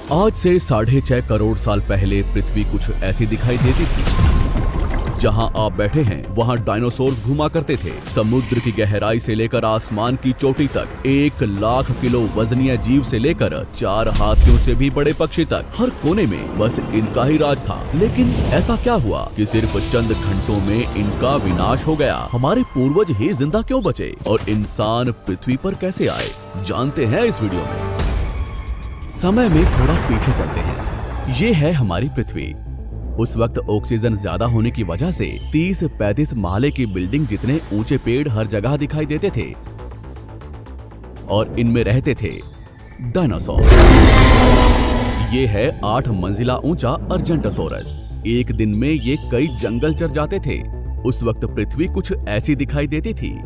आज से 6.5 करोड़ साल पहले पृथ्वी कुछ ऐसी दिखाई देती थी। जहां आप बैठे हैं वहां डायनासोर्स घुमा करते थे। समुद्र की गहराई से लेकर आसमान की चोटी तक 1 लाख किलो वजनीय जीव से लेकर 4 हाथियों से भी बड़े पक्षी तक, हर कोने में बस इनका ही राज था। लेकिन ऐसा क्या हुआ कि सिर्फ चंद घंटों में इनका विनाश हो गया? हमारे पूर्वज ही जिंदा क्यों बचे और इंसान पृथ्वी पर कैसे आए, जानते हैं इस वीडियो में। समय में थोड़ा पीछे चलते हैं। ये है हमारी पृथ्वी। उस वक्त ऑक्सीजन ज्यादा होने की वजह से 30-35 महले की बिल्डिंग जितने ऊंचे पेड़ हर जगह दिखाई देते थे और इनमें रहते थे डायनासोर। ये है 8 मंजिला ऊंचा अर्जेंटोसोरस। एक दिन में ये कई जंगल चर जाते थे। उस वक्त पृथ्वी कुछ ऐसी दिखाई देती थी।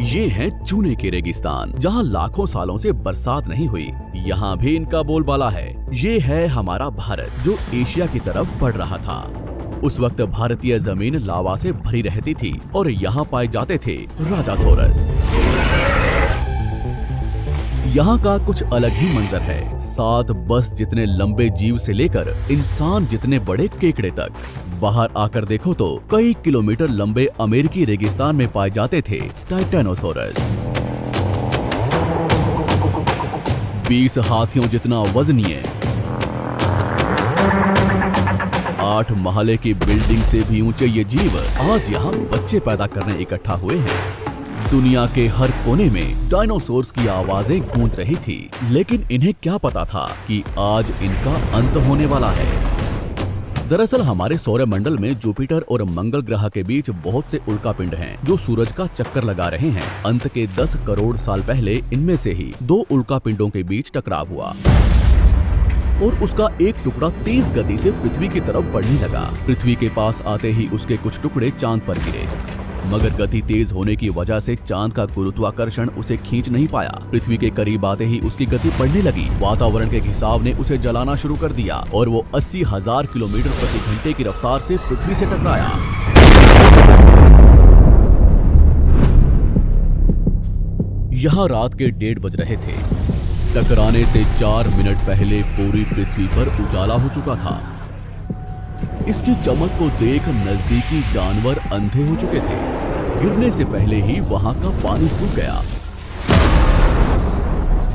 ये है चूने के रेगिस्तान, जहाँ लाखों सालों से बरसात नहीं हुई। यहाँ भी इनका बोलबाला है। ये है हमारा भारत, जो एशिया की तरफ बढ़ रहा था। उस वक्त भारतीय जमीन लावा से भरी रहती थी और यहाँ पाए जाते थे राजासोरस। यहाँ का कुछ अलग ही मंजर है। 7 बस जितने लंबे जीव से लेकर इंसान जितने बड़े केकड़े तक। बाहर आकर देखो तो कई किलोमीटर लंबे अमेरिकी रेगिस्तान में पाए जाते थे टाइटेनोसोरस। 20 हाथियों जितना वजनीय, 8 महले की बिल्डिंग से भी ऊंचे ये जीव आज यहाँ बच्चे पैदा करने इकट्ठा हुए हैं। दुनिया के हर कोने में डायनासोर्स की आवाजें गूंज रही थी, लेकिन इन्हें क्या पता था कि आज इनका अंत होने वाला है। दरअसल हमारे सौरमंडल में जुपिटर और मंगल ग्रह के बीच बहुत से उल्कापिंड हैं, जो सूरज का चक्कर लगा रहे हैं। अंत के 10 करोड़ साल पहले इनमें से ही 2 उल्कापिंडों के बीच टकराव हुआ और उसका एक टुकड़ा तेज गति से पृथ्वी की तरफ बढ़ने लगा। पृथ्वी के पास आते ही उसके कुछ टुकड़े चांद पर गिरे, मगर गति तेज होने की वजह से चांद का गुरुत्वाकर्षण उसे खींच नहीं पाया। पृथ्वी के करीब आते ही उसकी गति बढ़ने लगी। वातावरण के खिंचाव ने उसे जलाना शुरू कर दिया और वो 80,000 किलोमीटर प्रति घंटे की रफ्तार से पृथ्वी से टकराया। यहाँ रात के 1:30 बज रहे थे। टकराने से 4 मिनट पहले पूरी पृथ्वी पर उजाला हो चुका था। इसकी चमक को देख नजदीकी जानवर अंधे हो चुके थे। गिरने से पहले ही वहां का पानी सूख गया।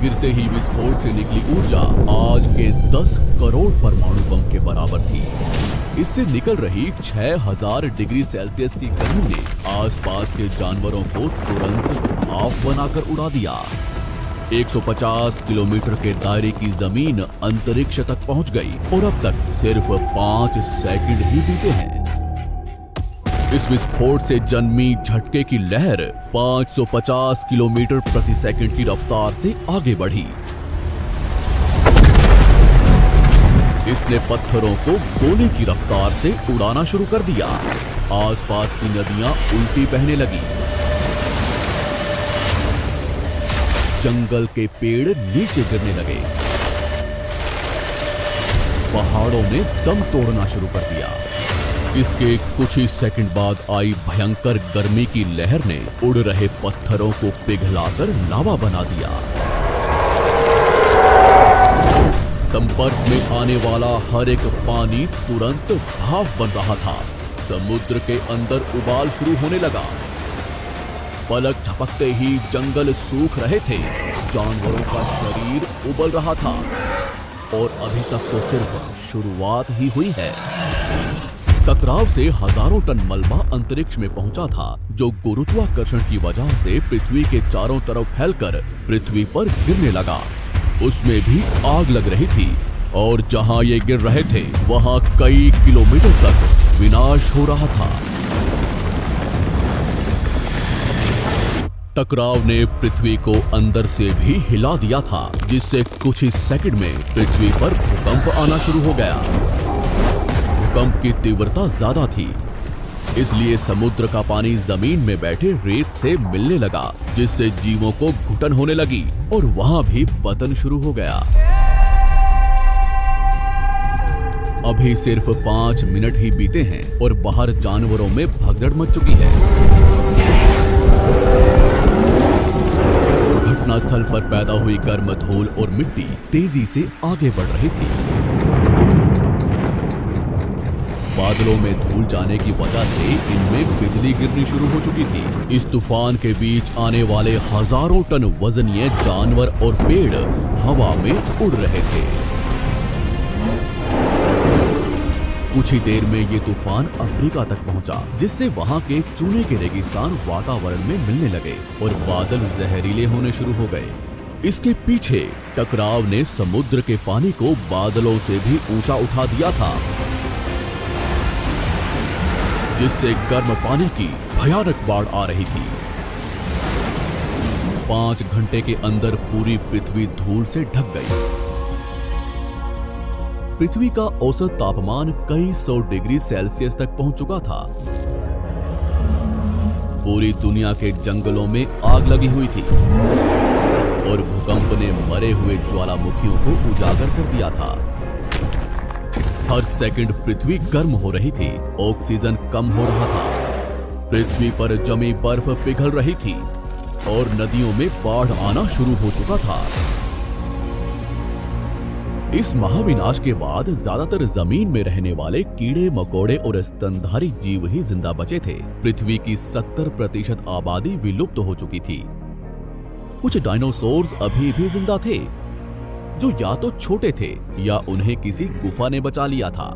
गिरते ही विस्फोट से निकली ऊर्जा आज के 10 करोड़ परमाणु बम के बराबर थी। इससे निकल रही 6000 डिग्री सेल्सियस की गर्मी ने आसपास के जानवरों को तुरंत भाप बनाकर उड़ा दिया। 150 किलोमीटर के दायरे की जमीन अंतरिक्ष तक पहुंच गई और अब तक सिर्फ 5 सेकंड ही बीते हैं। इस विस्फोट से जन्मी झटके की लहर 550 किलोमीटर प्रति सेकंड की रफ्तार से आगे बढ़ी। इसने पत्थरों को गोले की रफ्तार से उड़ाना शुरू कर दिया। आसपास की नदियां उल्टी बहने लगी। जंगल के पेड़ नीचे गिरने लगे। पहाड़ों ने दम तोड़ना शुरू कर दिया। इसके कुछ ही सेकंड बाद आई भयंकर गर्मी की लहर ने उड़ रहे पत्थरों को पिघलाकर लावा बना दिया। संपर्क में आने वाला हर एक पानी तुरंत भाप बन रहा था। समुद्र के अंदर उबाल शुरू होने लगा। पलक झपकते ही जंगल सूख रहे थे। जानवरों का शरीर उबल रहा था और अभी तक तो सिर्फ शुरुआत ही हुई है। टकराव से हजारों टन मलबा अंतरिक्ष में पहुंचा था, जो गुरुत्वाकर्षण की वजह से पृथ्वी के चारों तरफ फैलकर पृथ्वी पर गिरने लगा। उसमें भी आग लग रही थी और जहां ये गिर रहे थे वहां कई किलोमीटर तक विनाश हो रहा था। टकराव ने पृथ्वी को अंदर से भी हिला दिया था, जिससे कुछ ही सेकंड में पृथ्वी पर भूकंप आना शुरू हो गया। भूकंप की तीव्रता ज्यादा थी, इसलिए समुद्र का पानी जमीन में बैठे रेत से मिलने लगा, जिससे जीवों को घुटन होने लगी और वहां भी पतन शुरू हो गया। अभी सिर्फ 5 मिनट ही बीते हैं और बाहर जानवरों में भगदड़ मच चुकी है। घटनास्थल पर पैदा हुई गर्म धूल और मिट्टी तेजी से आगे बढ़ रही थी। बादलों में धूल जाने की वजह से इनमें बिजली गिरनी शुरू हो चुकी थी। इस तूफान के बीच आने वाले हजारों टन वजनीय जानवर और पेड़ हवा में उड़ रहे थे। कुछ ही देर में ये तूफान अफ्रीका तक पहुंचा, जिससे वहां के चूने के रेगिस्तान वातावरण में मिलने लगे और बादल जहरीले होने शुरू हो गए। इसके पीछे टकराव ने समुद्र के पानी को बादलों से भी ऊंचा उठा दिया था, जिससे गर्म पानी की भयानक बाढ़ आ रही थी। 5 घंटे के अंदर पूरी पृथ्वी धूल से ढक गई। पृथ्वी का औसत तापमान कई 100 डिग्री सेल्सियस तक पहुंच चुका था। पूरी दुनिया के जंगलों में आग लगी हुई थी और भूकंप ने मरे हुए ज्वालामुखियों को उजागर कर दिया था। हर सेकंड पृथ्वी गर्म हो रही थी, ऑक्सीजन कम हो रहा था, पृथ्वी पर जमी बर्फ पिघल रही थी और नदियों में बाढ़ आना शुरू हो चुका था। इस महाविनाश के बाद ज्यादातर जमीन में रहने वाले कीड़े मकोड़े और स्तनधारी जीव ही जिंदा बचे थे। पृथ्वी की 70% आबादी विलुप्त हो चुकी थी। कुछ डायनासोर्स अभी भी जिंदा थे, जो या तो छोटे थे या उन्हें किसी गुफा ने बचा लिया था।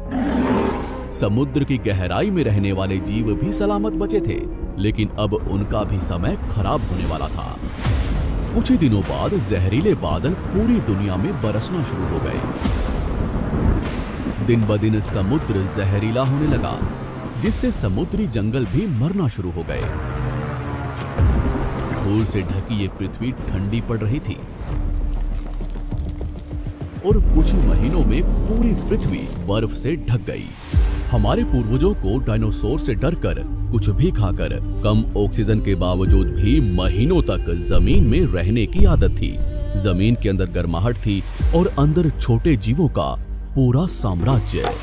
समुद्र की गहराई में रहने वाले जीव भी सलामत बचे थे, लेकिन अब उनका भी समय खराब होने वाला था। कुछ ही दिनों बाद जहरीले बादल पूरी दुनिया में बरसना शुरू हो गए। दिन ब दिन समुद्र जहरीला होने लगा, जिससे समुद्री जंगल भी मरना शुरू हो गए। धूल से ढकी ये पृथ्वी ठंडी पड़ रही थी और कुछ महीनों में पूरी पृथ्वी बर्फ से ढक गई। हमारे पूर्वजों को डायनासोर से डरकर कुछ भी खाकर कम ऑक्सीजन के बावजूद भी महीनों तक जमीन में रहने की आदत थी। जमीन के अंदर गर्माहट थी और अंदर छोटे जीवों का पूरा साम्राज्य।